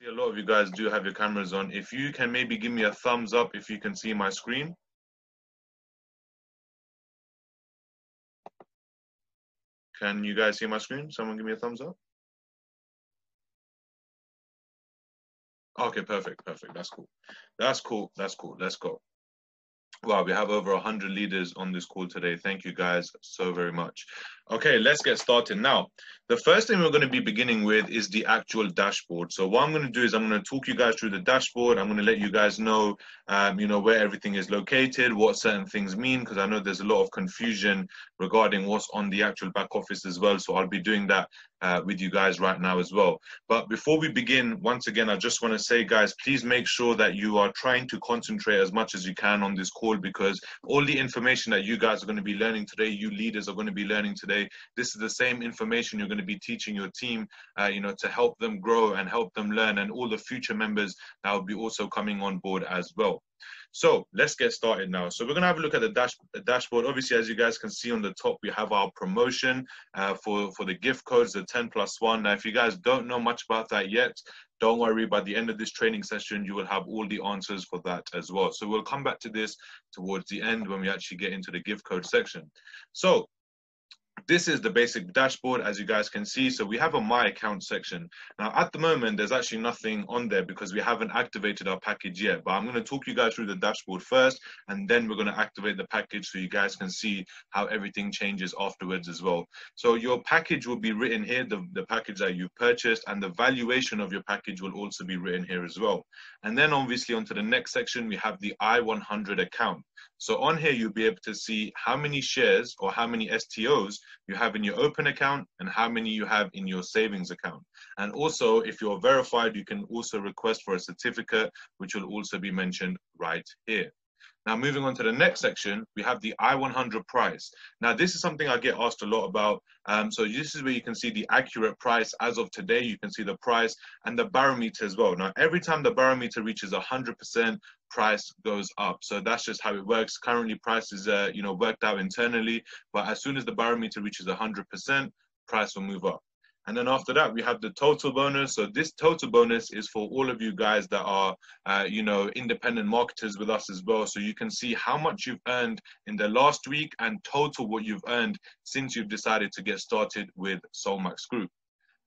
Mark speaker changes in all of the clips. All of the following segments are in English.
Speaker 1: A lot of you guys do have your cameras on. If you can maybe give me a thumbs up if you can see my screen. Can you guys see my screen? Someone give me a thumbs up. Okay, perfect. That's cool. That's cool. Let's go. Wow, we have over 100 leaders on this call today. Thank you guys so very much. Okay, let's get started now. The first thing we're going to be beginning with is the actual dashboard. So what I'm going to do is I'm going to talk you guys through the dashboard. I'm going to let you guys know, where everything is located, what certain things mean, because I know there's a lot of confusion regarding what's on the actual back office as well. So I'll be doing that with you guys right now as well. But before we begin, once again, I just want to say, guys, please make sure that you are trying to concentrate as much as you can on this call, because all the information that you guys are going to be learning today, you leaders are going to be learning today, this is the same information you're going to be teaching your team, to help them grow and help them learn, and all the future members that will be also coming on board as well. So let's get started now. So we're going to have a look at the dashboard. Obviously, as you guys can see on the top, we have our promotion for the gift codes, the 10+1. Now, if you guys don't know much about that yet, don't worry, by the end of this training session, you will have all the answers for that as well. So we'll come back to this towards the end when we actually get into the gift code section. So this is the basic dashboard, as you guys can see. So we have a My Account section. Now, at the moment, there's actually nothing on there because we haven't activated our package yet. But I'm going to talk you guys through the dashboard first, and then we're going to activate the package so you guys can see how everything changes afterwards as well. So your package will be written here, the package that you've purchased, and the valuation of your package will also be written here as well. And then obviously onto the next section, we have the I100 account. So on here, you'll be able to see how many shares or how many STOs you have in your open account and how many you have in your savings account. And also, if you're verified, you can also request for a certificate, which will also be mentioned right here. Now, moving on to the next section, we have the I100 price. Now, this is something I get asked a lot about. So this is where you can see the accurate price. As of today, you can see the price and the barometer as well. Now, every time the barometer reaches 100%, price goes up. So that's just how it works. Currently, price is worked out internally, but as soon as the barometer reaches 100%, price will move up. And then after that, we have the total bonus. So this total bonus is for all of you guys that are, independent marketers with us as well. So you can see how much you've earned in the last week and total what you've earned since you've decided to get started with Solmax Group.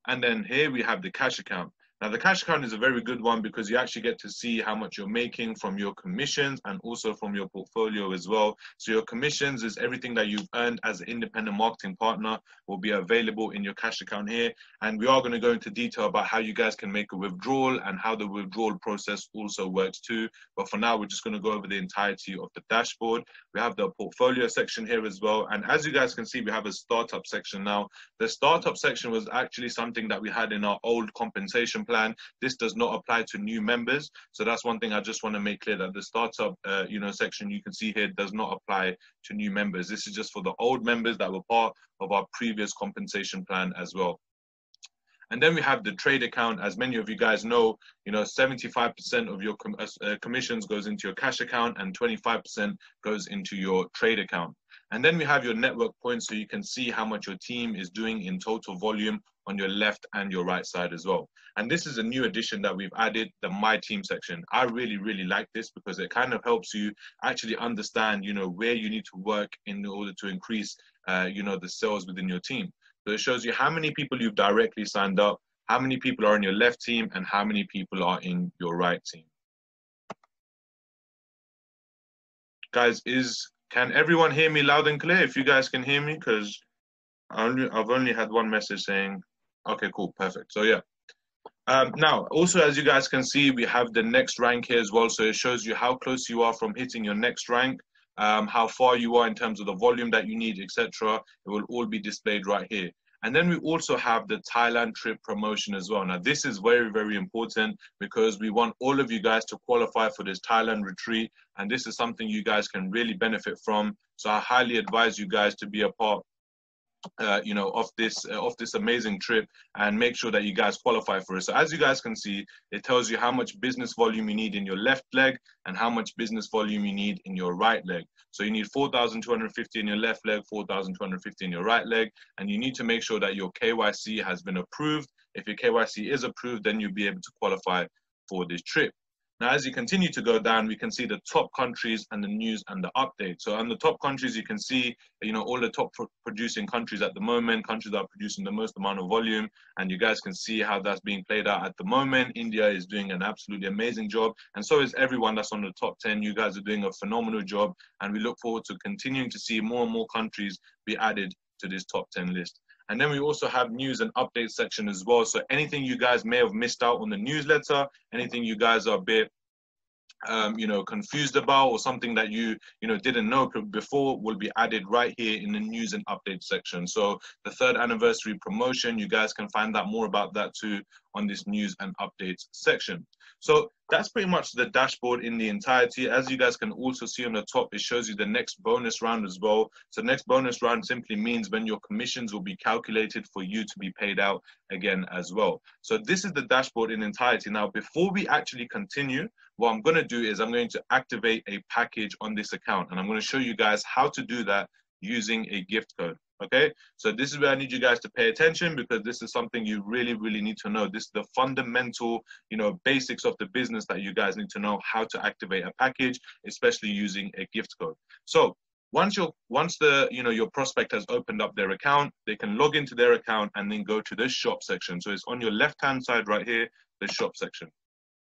Speaker 1: And then here we have the cash account. Now, the cash account is a very good one because you actually get to see how much you're making from your commissions and also from your portfolio as well. So your commissions is everything that you've earned as an independent marketing partner will be available in your cash account here. And we are going to go into detail about how you guys can make a withdrawal and how the withdrawal process also works too. But for now, we're just going to go over the entirety of the dashboard. We have the portfolio section here as well. And as you guys can see, we have a startup section now. The startup section was actually something that we had in our old compensation plan. This does not apply to new members. So that's one thing I just want to make clear, that the startup section you can see here does not apply to new members. This is just for the old members that were part of our previous compensation plan as well. And then we have the trade account. As many of you guys know, 75% of your commissions goes into your cash account and 25% goes into your trade account. And then we have your network points, so you can see how much your team is doing in total volume on your left and your right side as well. And this is a new addition that we've added, the My Team section. I really, really like this because it kind of helps you actually understand, where you need to work in order to increase, the sales within your team. So it shows you how many people you've directly signed up, how many people are in your left team, and how many people are in your right team. Guys, can everyone hear me loud and clear? If you guys can hear me, because I've only had one message saying, okay, cool, perfect. So yeah. Now, also, as you guys can see, we have the next rank here as well. So it shows you how close you are from hitting your next rank, how far you are in terms of the volume that you need, etc. It will all be displayed right here. And then we also have the Thailand trip promotion as well. Now, this is very, very important because we want all of you guys to qualify for this Thailand retreat. And this is something you guys can really benefit from. So I highly advise you guys to be a part of this amazing trip and make sure that you guys qualify for it. So as you guys can see, it tells you how much business volume you need in your left leg and how much business volume you need in your right leg. So you need 4,250 in your left leg, 4,250 in your right leg, and you need to make sure that your KYC has been approved If your KYC is approved, then you'll be able to qualify for this trip. Now, as you continue to go down, we can see the top countries and the news and the updates. So on the top countries, you can see, all the top producing countries at the moment, countries that are producing the most amount of volume. And you guys can see how that's being played out at the moment. India is doing an absolutely amazing job. And so is everyone that's on the top 10. You guys are doing a phenomenal job. And we look forward to continuing to see more and more countries be added to this top 10 list. And then we also have news and update section as well. So anything you guys may have missed out on the newsletter, anything you guys are a bit, confused about, or something that you didn't know before, will be added right here in the news and update section. So the 3rd anniversary promotion, you guys can find out more about that too on this news and updates section. So that's pretty much the dashboard in the entirety. As you guys can also see on the top, it shows you the next bonus round as well. So next bonus round simply means when your commissions will be calculated for you to be paid out again as well. So this is the dashboard in entirety. Now, before we actually continue, what I'm going to do is I'm going to activate a package on this account, and I'm going to show you guys how to do that using a gift code. Okay, so this is where I need you guys to pay attention, because this is something you really, really need to know. This is the fundamental, basics of the business that you guys need to know how to activate a package, especially using a gift code. So once your prospect has opened up their account, they can log into their account and then go to the shop section. So it's on your left-hand side right here, the shop section.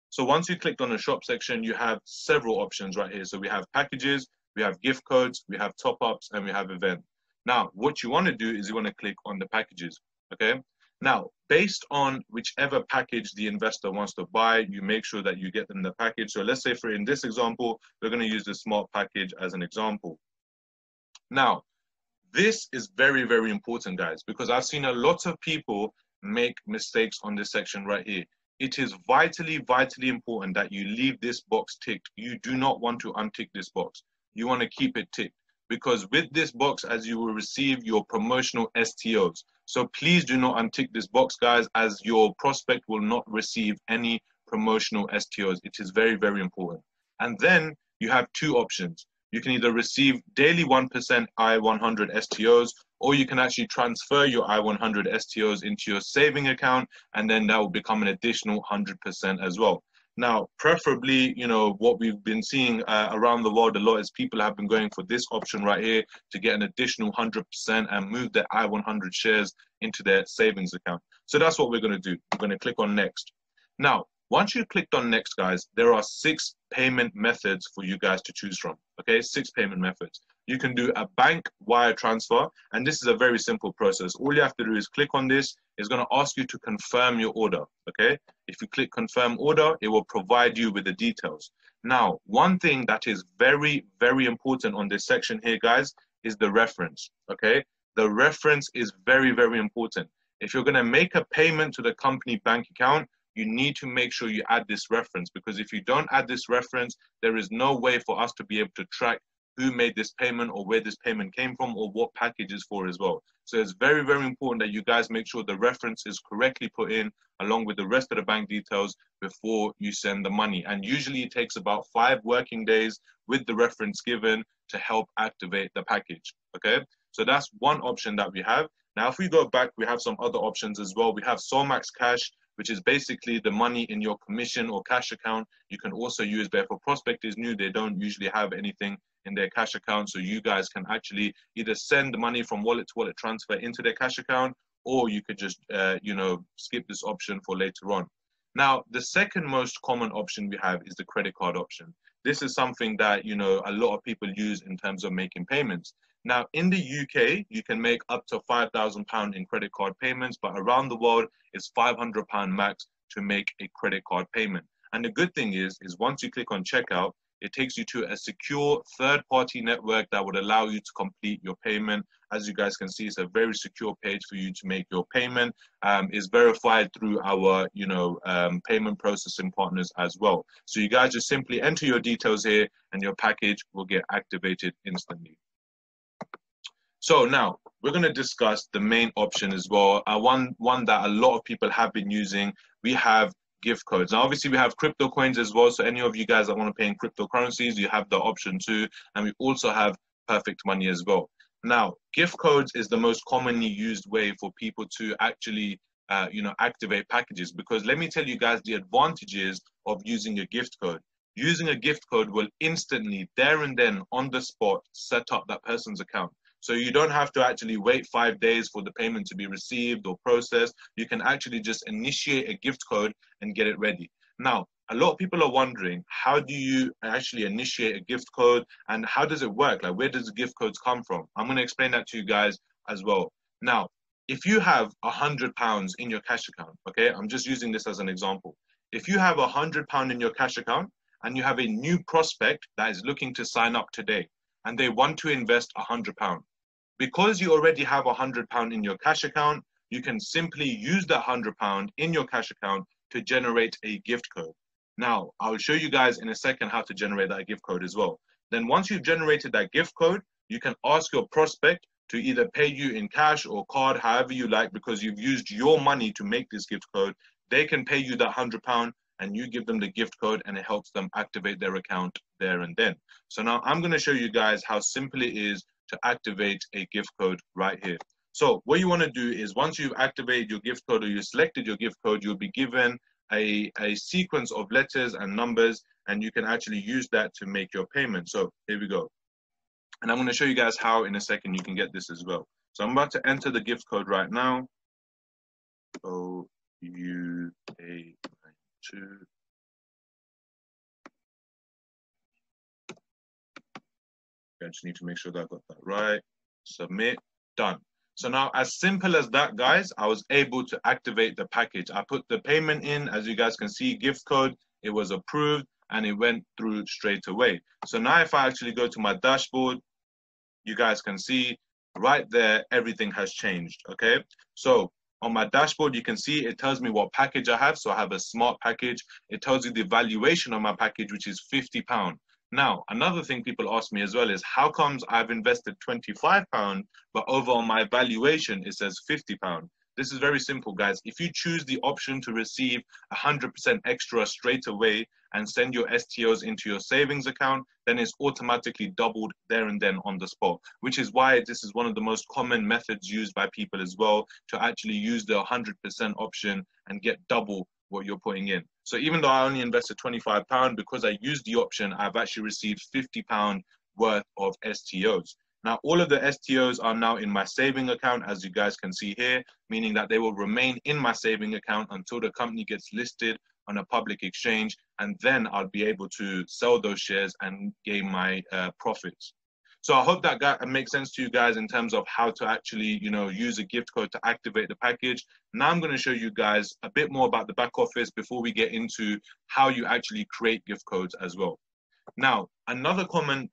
Speaker 1: So once you clicked on the shop section, you have several options right here. So we have packages, we have gift codes, we have top-ups, and we have event. Now, what you want to do is you want to click on the packages, okay? Now, based on whichever package the investor wants to buy, you make sure that you get them the package. So let's say in this example, we're going to use the smart package as an example. Now, this is very, very important, guys, because I've seen a lot of people make mistakes on this section right here. It is vitally, vitally important that you leave this box ticked. You do not want to untick this box. You want to keep it ticked, because with this box, as you will receive your promotional STOs. So please do not untick this box, guys, as your prospect will not receive any promotional STOs. It is very, very important. And then you have two options. You can either receive daily 1% I-100 STOs, or you can actually transfer your I-100 STOs into your saving account, and then that will become an additional 100% as well. Now, preferably, what we've been seeing around the world a lot is people have been going for this option right here to get an additional 100% and move their I-100 shares into their savings account. So that's what we're going to do. We're going to click on next. Now, once you clicked on next, guys, there are 6 payment methods for you guys to choose from. Okay, 6 payment methods. You can do a bank wire transfer, and this is a very simple process. All you have to do is click on this. It's going to ask you to confirm your order. Okay, if you click confirm order, it will provide you with the details. Now, one thing that is very, very important on this section here, guys, is the reference. Okay, the reference is very, very important. If you're going to make a payment to the company bank account, you need to make sure you add this reference, because if you don't add this reference, there is no way for us to be able to track who made this payment or where this payment came from or what package is for as well. So it's very, very important that you guys make sure the reference is correctly put in along with the rest of the bank details before you send the money. And usually it takes about 5 working days with the reference given to help activate the package. Okay, so that's one option that we have. Now, if we go back, we have some other options as well. We have Solmax Cash, which is basically the money in your commission or cash account. You can also use, but if a prospect is new, they don't usually have anything in their cash account. So you guys can actually either send the money from wallet to wallet transfer into their cash account, or you could just, skip this option for later on. Now, the second most common option we have is the credit card option. This is something that, a lot of people use in terms of making payments. Now, in the UK, you can make up to £5,000 in credit card payments, but around the world, it's £500 max to make a credit card payment. And the good thing is once you click on checkout, it takes you to a secure third-party network that would allow you to complete your payment. As you guys can see, it's a very secure page for you to make your payment. It's verified through our, payment processing partners as well. So you guys just simply enter your details here, and your package will get activated instantly. So now we're going to discuss the main option as well. One that a lot of people have been using. We have gift codes. Now, obviously, we have crypto coins as well. So any of you guys that want to pay in cryptocurrencies, you have the option too. And we also have perfect money as well. Now, gift codes is the most commonly used way for people to actually activate packages. Because let me tell you guys the advantages of using a gift code. Using a gift code will instantly, there and then, on the spot, set up that person's account. So you don't have to actually wait 5 days for the payment to be received or processed. You can actually just initiate a gift code and get it ready. Now, a lot of people are wondering, how do you actually initiate a gift code and how does it work? Like, where does the gift codes come from? I'm going to explain that to you guys as well. Now, if you have £100 in your cash account, okay, I'm just using this as an example. If you have £100 in your cash account and you have a new prospect that is looking to sign up today and they want to invest £100, because you already have £100 in your cash account, you can simply use that £100 in your cash account to generate a gift code. Now, I'll show you guys in a second how to generate that gift code as well. Then once you've generated that gift code, you can ask your prospect to either pay you in cash or card, however you like, because you've used your money to make this gift code. They can pay you that £100 and you give them the gift code and it helps them activate their account there and then. So now I'm going to show you guys how simple it is to activate a gift code right here. So what you want to do is once you've activated your gift code or you selected your gift code, you'll be given a sequence of letters and numbers, and you can actually use that to make your payment. So here we go. And I'm going to show you guys how in a second you can get this as well. So I'm about to enter the gift code right now. OUA92. I just need to make sure that I got that right. Submit, done. So now, as simple as that, guys, I was able to activate the package. I put the payment in, as you guys can see, gift code, it was approved, and it went through straight away. So now if I actually go to my dashboard, you guys can see right there, everything has changed, okay? So on my dashboard, you can see it tells me what package I have. So I have a smart package. It tells you the valuation of my package, which is £50. Now, another thing people ask me as well is, how comes I've invested £25, but over on my valuation, it says £50? This is very simple, guys. If you choose the option to receive 100% extra straight away and send your STOs into your savings account, then it's automatically doubled there and then on the spot, which is why this is one of the most common methods used by people as well, to actually use the 100% option and get double what you're putting in. So even though I only invested £25, because I used the option, I've actually received £50 worth of STOs. Now, all of the STOs are now in my saving account, as you guys can see here, meaning that they will remain in my saving account until the company gets listed on a public exchange, and then I'll be able to sell those shares and gain my profits. So I hope that makes sense to you guys in terms of how to actually, use a gift code to activate the package. Now I'm going to show you guys a bit more about the back office before we get into how you actually create gift codes as well. Now, another common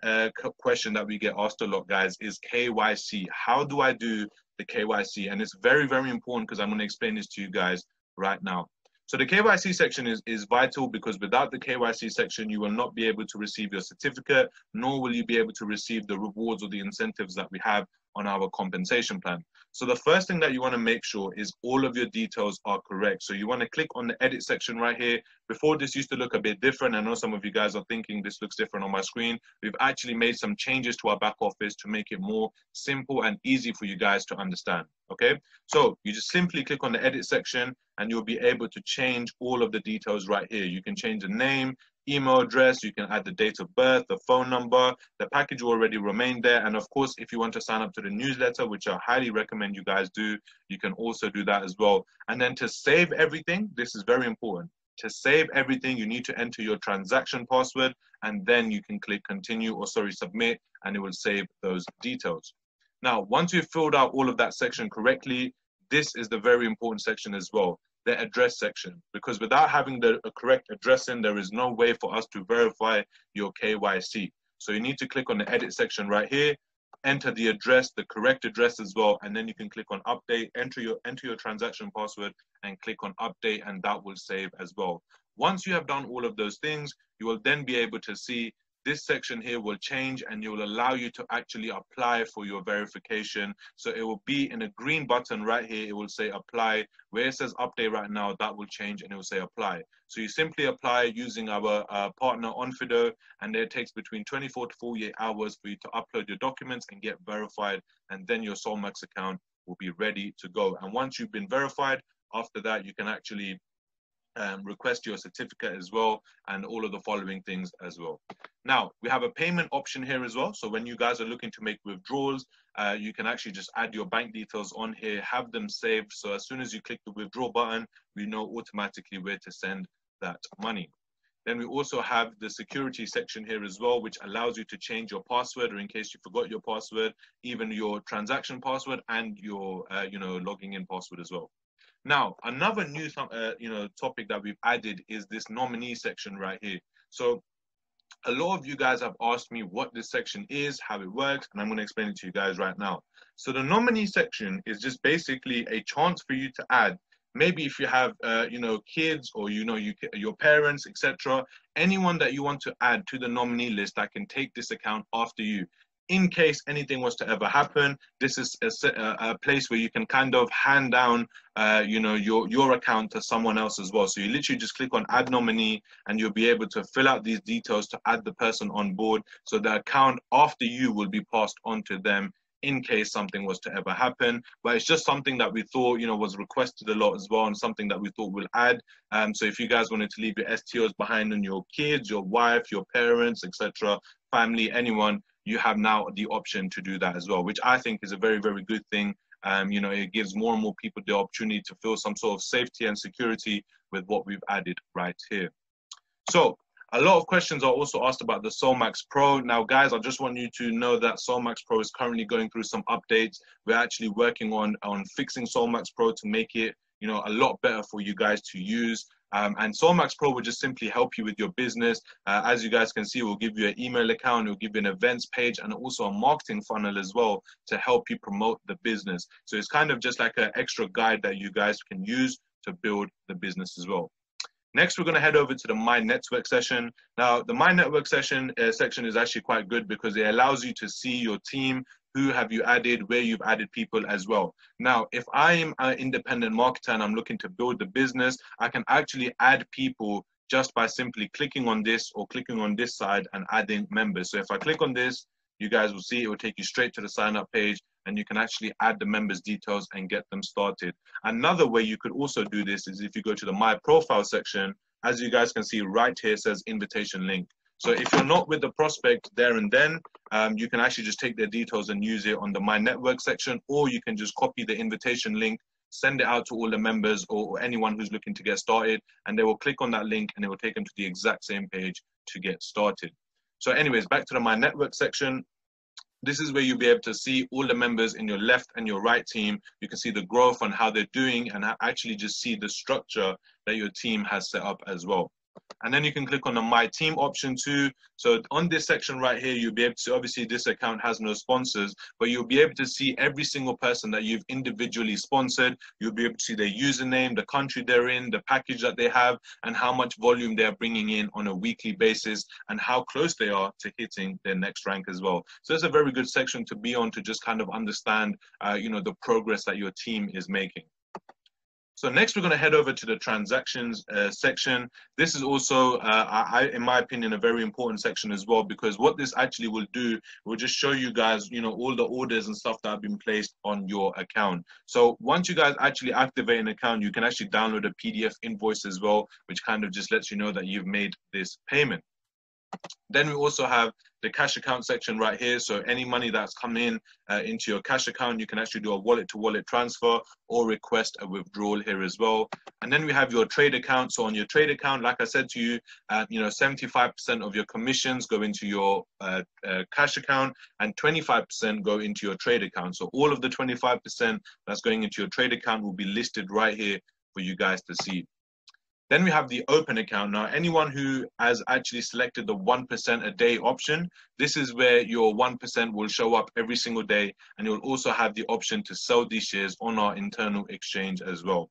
Speaker 1: question that we get asked a lot, guys, is KYC. How do I do the KYC? And it's very, very important because I'm going to explain this to you guys right now. So the KYC section is vital, because without the KYC section, you will not be able to receive your certificate, nor will you be able to receive the rewards or the incentives that we have on our compensation plan. So the first thing that you want to make sure is all of your details are correct. So you want to click on the edit section right here. Before, this used to look a bit different. I know some of you guys are thinking this looks different on my screen. We've actually made some changes to our back office to make it more simple and easy for you guys to understand. Okay, so you just simply click on the edit section and you'll be able to change all of the details right here. You can change the name, email address, you can add the date of birth, the phone number, the package will already remain there. And of course, if you want to sign up to the newsletter, which I highly recommend you guys do, you can also do that as well. And then to save everything, this is very important. To save everything, you need to enter your transaction password, and then you can click continue, or submit, and it will save those details. Now, once you've filled out all of that section correctly, this is the very important section as well, the address section, because without having the correct address in, there is no way for us to verify your KYC. So you need to click on the edit section right here, enter the address, the correct address as well, and then you can click on update, enter your transaction password and click on update, and that will save as well. Once you have done all of those things, you will then be able to see this section here will change, and it will allow you to actually apply for your verification. So it will be in a green button right here. It will say apply. Where it says update right now, that will change and it will say apply. So you simply apply using our partner Onfido, and it takes between 24 to 48 hours for you to upload your documents and get verified, and then your Solmax account will be ready to go. And once you've been verified, After that, you can actually request your certificate as well, and all of the following things as well. Now, we have a payment option here as well. So when you guys are looking to make withdrawals, you can actually just add your bank details on here, have them saved. So as soon as you click the withdraw button, we know automatically where to send that money. Then we also have the security section here as well, which allows you to change your password, or in case you forgot your password, even your transaction password and your logging in password as well. Now, another new topic that we've added is this nominee section right here. So a lot of you guys have asked me what this section is, how it works, and I'm going to explain it to you guys right now. So the nominee section is just basically a chance for you to add, maybe if you have kids, or your parents, etc., anyone that you want to add to the nominee list that can take this account after you. In case anything was to ever happen, this is a place where you can kind of hand down, your account to someone else as well. So you literally just click on add nominee, and you'll be able to fill out these details to add the person on board. So the account after you will be passed on to them in case something was to ever happen. But it's just something that we thought, was requested a lot as well, and something that we thought we'll add. So if you guys wanted to leave your STOs behind on your kids, your wife, your parents, etc., family, anyone, you have now the option to do that as well, which I think is a very, very good thing. It gives more and more people the opportunity to feel some sort of safety and security with what we've added right here. So a lot of questions are also asked about the Solmax Pro. Now, guys, I just want you to know that Solmax Pro is currently going through some updates. We're actually working on fixing Solmax Pro to make it, a lot better for you guys to use. And Solmax Pro will just simply help you with your business. As you guys can see, we'll give you an email account, we'll give you an events page, and also a marketing funnel as well to help you promote the business. So it's kind of just like an extra guide that you guys can use to build the business as well. Next, we're going to head over to the My Network session. Now, the My Network section is actually quite good because it allows you to see your team, who have you added, where you've added people as well. Now, if I'm an independent marketer and I'm looking to build the business, I can actually add people just by simply clicking on this or clicking on this side and adding members. So if I click on this, you guys will see it will take you straight to the sign up page, and you can actually add the members' details and get them started. Another way you could also do this is if you go to the My Profile section. As you guys can see right here, it says invitation link. So if you're not with the prospect there and then, you can actually just take their details and use it on the My Network section, or you can just copy the invitation link, send it out to all the members or anyone who's looking to get started, and they will click on that link and it will take them to the exact same page to get started. So anyways, back to the My Network section. This is where you'll be able to see all the members in your left and your right team. You can see the growth on how they're doing, and actually just see the structure that your team has set up as well. And then you can click on the My Team option too. So on this section right here, you'll be able to, obviously this account has no sponsors, but you'll be able to see every single person that you've individually sponsored. You'll be able to see their username, the country they're in, the package that they have, and how much volume they're bringing in on a weekly basis, and how close they are to hitting their next rank as well. So it's a very good section to be on to just kind of understand, the progress that your team is making. So next, we're going to head over to the transactions section. This is also, in my opinion, a very important section as well, because what this actually will do, will just show you guys, all the orders and stuff that have been placed on your account. So once you guys actually activate an account, you can actually download a PDF invoice as well, which kind of just lets you know that you've made this payment. Then we also have the cash account section right here. So any money that's come in into your cash account, you can actually do a wallet to wallet transfer or request a withdrawal here as well. And then we have your trade account. So on your trade account, like I said to you, 75% of your commissions go into your cash account, and 25% go into your trade account. So all of the 25% that's going into your trade account will be listed right here for you guys to see. Then we have the open account. Now, anyone who has actually selected the 1% a day option, this is where your 1% will show up every single day, and you'll also have the option to sell these shares on our internal exchange as well.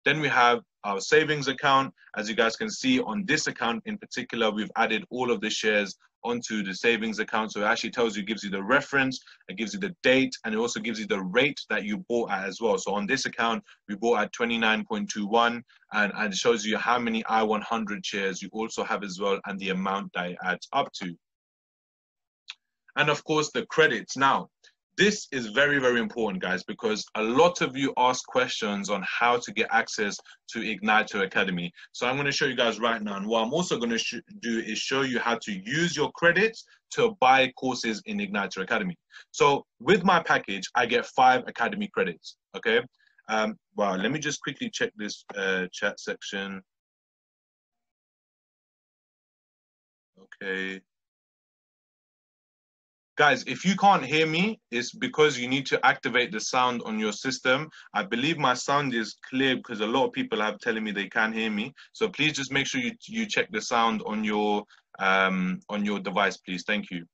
Speaker 1: Then we have our savings account. As you guys can see on this account in particular, we've added all of the shares onto the savings account. So it actually tells you, gives you the reference, it gives you the date, and it also gives you the rate that you bought at as well. So on this account, we bought at 29.21, and it shows you how many I-100 shares you also have as well, and the amount that it adds up to. And of course, the credits. Now, This is very, very important, guys, because a lot of you ask questions on how to get access to Igniter Academy. So I'm going to show you guys right now. And what I'm also going to do is show you how to use your credits to buy courses in Igniter Academy. So with my package, I get 5 Academy credits, okay? Well, let me just quickly check this chat section. Okay. Guys, if you can't hear me, it's because you need to activate the sound on your system. I believe my sound is clear because a lot of people have telling me they can't hear me. So please just make sure you check the sound on your device, please. Thank you.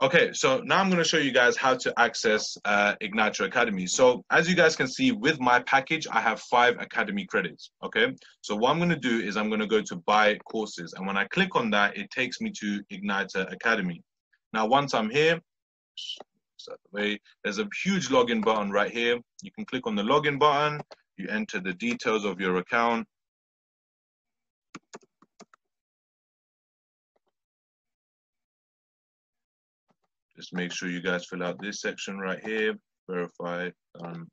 Speaker 1: Okay, so now I'm going to show you guys how to access Igniter Academy. So as you guys can see, with my package, I have 5 Academy credits, okay? So what I'm going to do is I'm going to go to buy courses. And when I click on that, it takes me to Igniter Academy. Now, once I'm here, there's a huge login button right here. You can click on the login button. You enter the details of your account. Just make sure you guys fill out this section right here. Verify, login.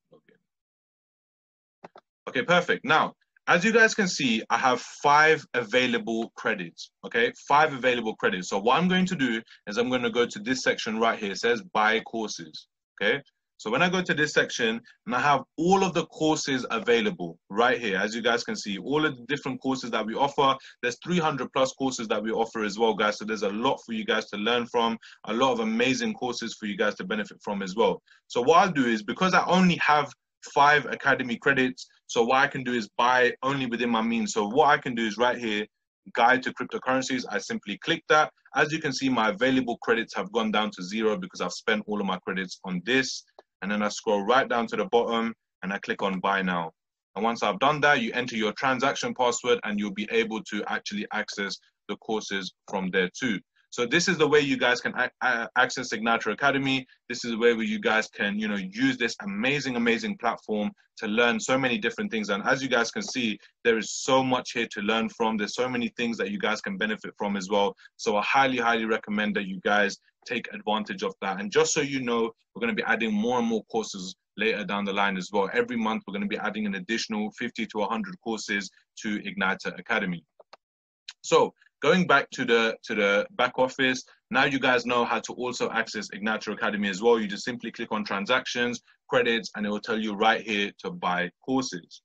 Speaker 1: Okay, perfect. Now, as you guys can see, I have 5 available credits, okay? 5 available credits. So what I'm going to do is I'm going to go to this section right here. It says buy courses, okay? So when I go to this section, and I have all of the courses available right here, as you guys can see, all of the different courses that we offer. There's 300 plus courses that we offer as well, guys. So there's a lot for you guys to learn from, a lot of amazing courses for you guys to benefit from as well. So what I'll do is, because I only have 5 Academy credits, so what I can do is buy only within my means. So what I can do is right here, guide to cryptocurrencies. I simply click that. As you can see, my available credits have gone down to 0 because I've spent all of my credits on this. And then I scroll right down to the bottom and I click on buy now. And once I've done that, you enter your transaction password and you'll be able to actually access the courses from there too. So this is the way you guys can access Igniter Academy. This is where you guys can, you know, use this amazing, amazing platform to learn so many different things. And as you guys can see, there is so much here to learn from. There's so many things that you guys can benefit from as well. So I highly, highly recommend that you guys take advantage of that. And just so you know, we're going to be adding more and more courses later down the line as well. Every month, we're going to be adding an additional 50 to 100 courses to Igniter Academy. So going back to the back office, now you guys know how to also access Igniter Academy as well. You just simply click on transactions, credits, and it will tell you right here to buy courses.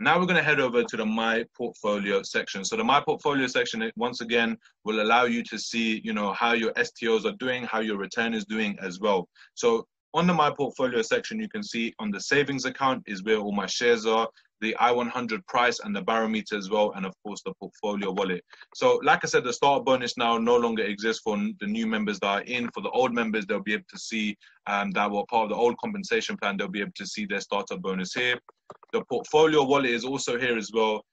Speaker 1: Now we're going to head over to the My Portfolio section. So the My Portfolio section, once again, will allow you to see, you know, how your STOs are doing, how your return is doing as well. So on the My Portfolio section, you can see on the savings account is where all my shares are, the I-100 price and the barometer as well, and of course the portfolio wallet. So like I said, the starter bonus now no longer exists for the new members that are in. For the old members, they'll be able to see that were part of the old compensation plan, they'll be able to see their starter bonus here. The portfolio wallet is also here as well,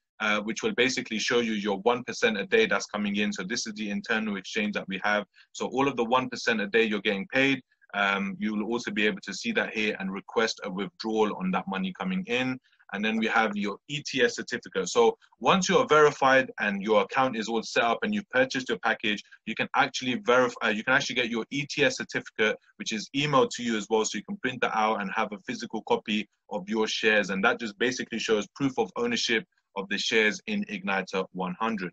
Speaker 1: which will basically show you your 1% a day that's coming in. So this is the internal exchange that we have. So all of the 1% a day you're getting paid, you will also be able to see that here and request a withdrawal on that money coming in. And then we have your ETS certificate. So once you are verified and your account is all set up and you've purchased your package, you can actually verify, you can actually get your ETS certificate, which is emailed to you as well. So you can print that out and have a physical copy of your shares. And that just basically shows proof of ownership of the shares in Igniter 100.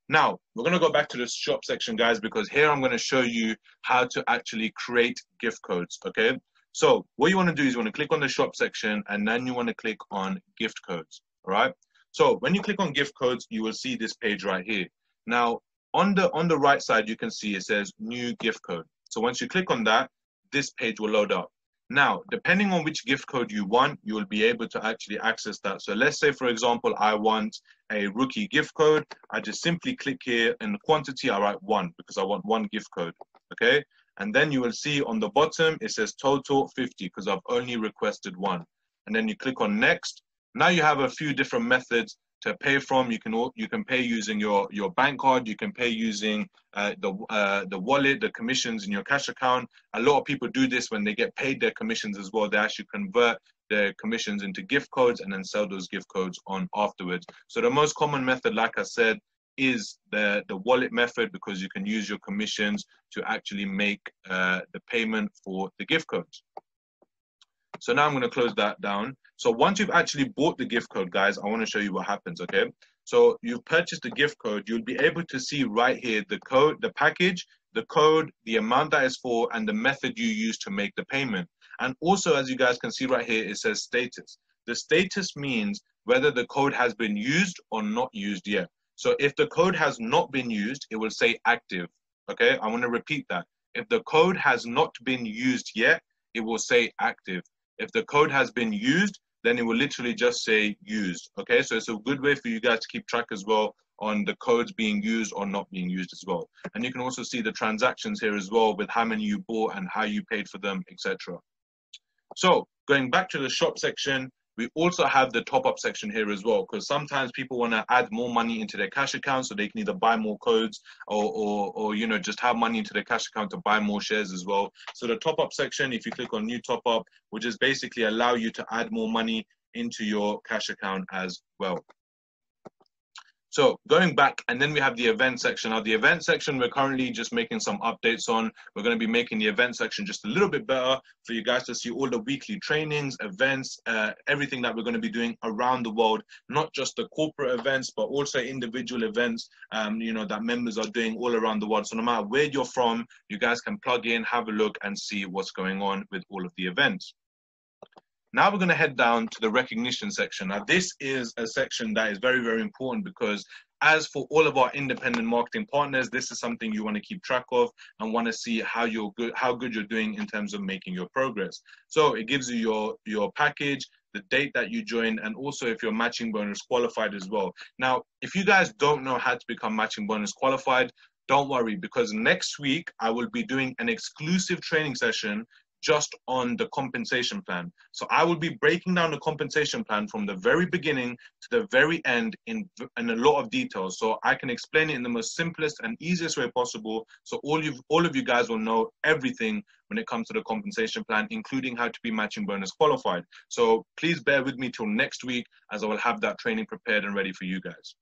Speaker 1: Now, we're going to go back to the shop section, guys, because here I'm going to show you how to actually create gift codes, okay? So what you want to do is you want to click on the shop section and then you want to click on gift codes, all right? So when you click on gift codes, you will see this page right here. Now, on the right side, you can see it says new gift code. So once you click on that, this page will load up. Now, depending on which gift code you want, you will be able to actually access that. So let's say, for example, I want a Rookie gift code. I just simply click here in the quantity, I write 1 because I want 1 gift code, okay? And then you will see on the bottom, it says total 50 because I've only requested 1. And then you click on next. Now you have a few different methods to pay from. You can pay using your bank card. You can pay using the wallet, the commissions in your cash account. A lot of people do this when they get paid their commissions as well. They actually convert their commissions into gift codes and then sell those gift codes on afterwards. So the most common method, like I said, is the wallet method, because you can use your commissions to actually make the payment for the gift codes. So now I'm going to close that down. So once you've actually bought the gift code, guys, I want to show you what happens, okay? So you've purchased the gift code. You'll be able to see right here the code, the package, the code, the amount that is for, and the method you use to make the payment. And also, as you guys can see right here, it says status. The status means whether the code has been used or not used yet. So if the code has not been used, it will say active, okay? I want to repeat that. If the code has not been used yet, it will say active. If the code has been used, then it will literally just say used, okay? So it's a good way for you guys to keep track as well on the codes being used or not being used as well. And you can also see the transactions here as well with how many you bought and how you paid for them, etc. So going back to the shop section, we also have the top up section here as well, because sometimes people want to add more money into their cash account so they can either buy more codes or you know, just have money into their cash account to buy more shares as well. So the top up section, if you click on new top up, will just basically allow you to add more money into your cash account as well. So going back, and then we have the event section. Now the event section, we're currently just making some updates on. We're going to be making the event section just a little bit better for you guys to see all the weekly trainings, events, everything that we're going to be doing around the world, not just the corporate events, but also individual events, you know, that members are doing all around the world. So no matter where you're from, you guys can plug in, have a look and see what's going on with all of the events. Now we're going to head down to the recognition section. Now this is a section that is very, very important, because as for all of our independent marketing partners, this is something you want to keep track of and want to see how good you're doing in terms of making your progress. So it gives you your package, the date that you joined, and also if you're matching bonus qualified as well. Now, if you guys don't know how to become matching bonus qualified, don't worry, because next week I will be doing an exclusive training session just on the compensation plan. So I will be breaking down the compensation plan from the very beginning to the very end in a lot of details, so I can explain it in the most simplest and easiest way possible, so all of you guys will know everything when it comes to the compensation plan, including how to be matching bonus qualified. So please bear with me till next week, as I will have that training prepared and ready for you guys.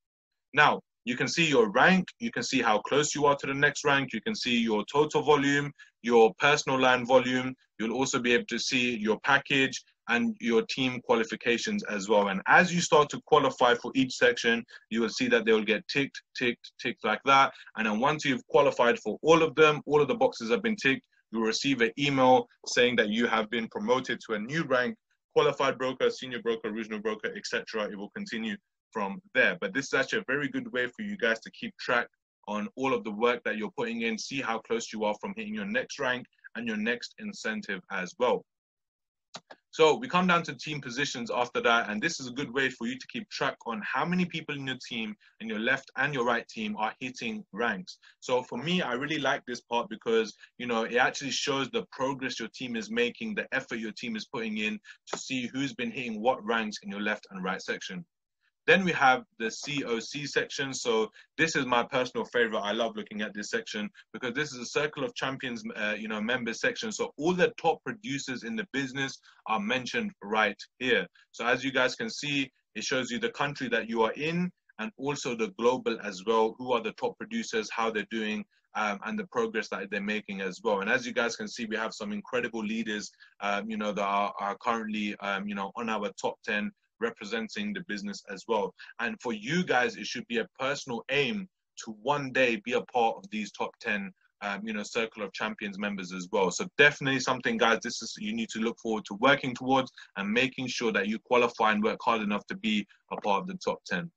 Speaker 1: Now, you can see your rank, you can see how close you are to the next rank, you can see your total volume, your personal line volume, you'll also be able to see your package and your team qualifications as well. And as you start to qualify for each section, you will see that they will get ticked, ticked, ticked like that. And then once you've qualified for all of them, all of the boxes have been ticked, you'll receive an email saying that you have been promoted to a new rank, qualified broker, senior broker, regional broker, etc. It will continue from there. But this is actually a very good way for you guys to keep track on all of the work that you're putting in, see how close you are from hitting your next rank and your next incentive as well. So we come down to team positions after that, and this is a good way for you to keep track on how many people in your team, and your left and your right team, are hitting ranks. So for me, I really like this part because, you know, it actually shows the progress your team is making, the effort your team is putting in to see who's been hitting what ranks in your left and right section. Then we have the COC section. So this is my personal favorite. I love looking at this section because this is a Circle of Champions, you know, members section. So all the top producers in the business are mentioned right here. So as you guys can see, it shows you the country that you are in and also the global as well, who are the top producers, how they're doing, and the progress that they're making as well. And as you guys can see, we have some incredible leaders, you know, that are currently, you know, on our top 10, representing the business as well. And for you guys, it should be a personal aim to one day be a part of these top 10, you know, Circle of Champions members as well. So definitely something, guys, this is, you need to look forward to working towards and making sure that you qualify and work hard enough to be a part of the top 10.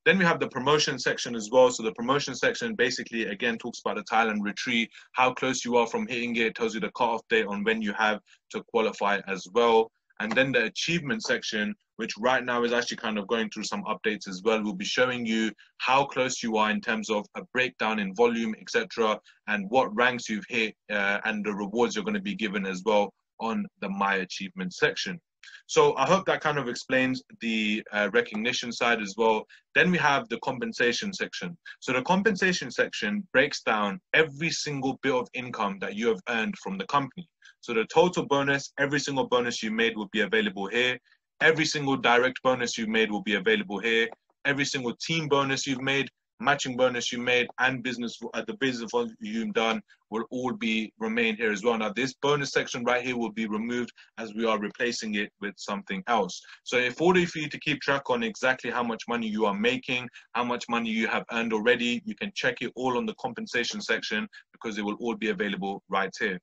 Speaker 1: Then we have the promotion section as well. So the promotion section basically, again, talks about the Thailand retreat, how close you are from hitting it, tells you the cutoff date on when you have to qualify as well. And then the achievement section, which right now is actually kind of going through some updates as well, will be showing you how close you are in terms of a breakdown in volume, etc., and what ranks you've hit, and the rewards you're going to be given as well on the My Achievement section. So I hope that kind of explains the recognition side as well. Then we have the compensation section. So the compensation section breaks down every single bit of income that you have earned from the company. So the total bonus, every single bonus you made will be available here. Every single direct bonus you've made will be available here. Every single team bonus you've made matching bonus you made, and the business volume done will all remain here as well. Now, this bonus section right here will be removed as we are replacing it with something else. So in order for you to keep track on exactly how much money you are making, how much money you have earned already, you can check it all on the compensation section, because it will all be available right here.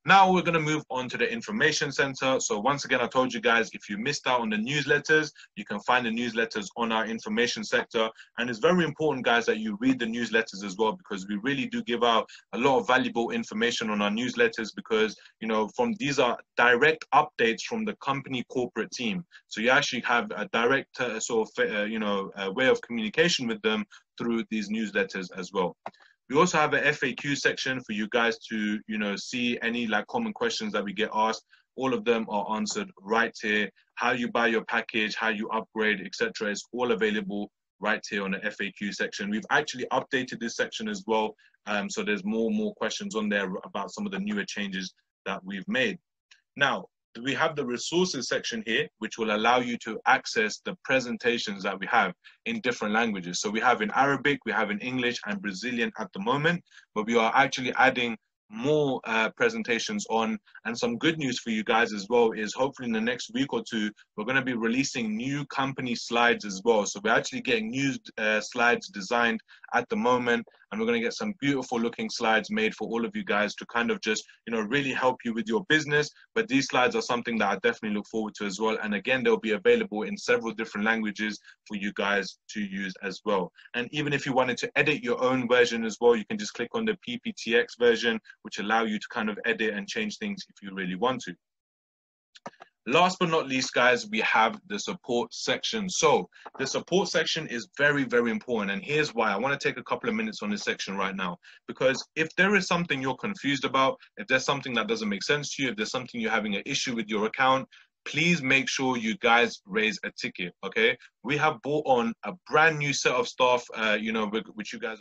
Speaker 1: Now we're going to move on to the information center. So once again, I told you guys, if you missed out on the newsletters, you can find the newsletters on our information sector. And it's very important, guys, that you read the newsletters as well, because we really do give out a lot of valuable information on our newsletters, because, you know, these are direct updates from the company corporate team. So you actually have a direct way of communication with them through these newsletters as well. We also have an FAQ section for you guys to, you know, see any like common questions that we get asked. All of them are answered right here. How you buy your package, how you upgrade, etc. is all available right here on the FAQ section. We've actually updated this section as well. So there's more questions on there about some of the newer changes that we've made. Now, we have the resources section here, which will allow you to access the presentations that we have in different languages. So we have in Arabic, we have in English and Brazilian at the moment, but we are actually adding more presentations on. And some good news for you guys as well is hopefully in the next week or two, we're going to be releasing new company slides as well. So we're actually getting new slides designed at the moment, and we're going to get some beautiful looking slides made for all of you guys to kind of just, you know, really help you with your business. But these slides are something that I definitely look forward to as well. And again, they'll be available in several different languages for you guys to use as well. And even if you wanted to edit your own version as well, you can just click on the PPTX version, which allow you to kind of edit and change things if you really want to. Last but not least, guys, we have the support section. So the support section is very, very important. And here's why. I want to take a couple of minutes on this section right now, because if there is something you're confused about, if there's something that doesn't make sense to you, if there's something you're having an issue with your account, please make sure you guys raise a ticket, okay? We have brought on a brand new set of staff, which you guys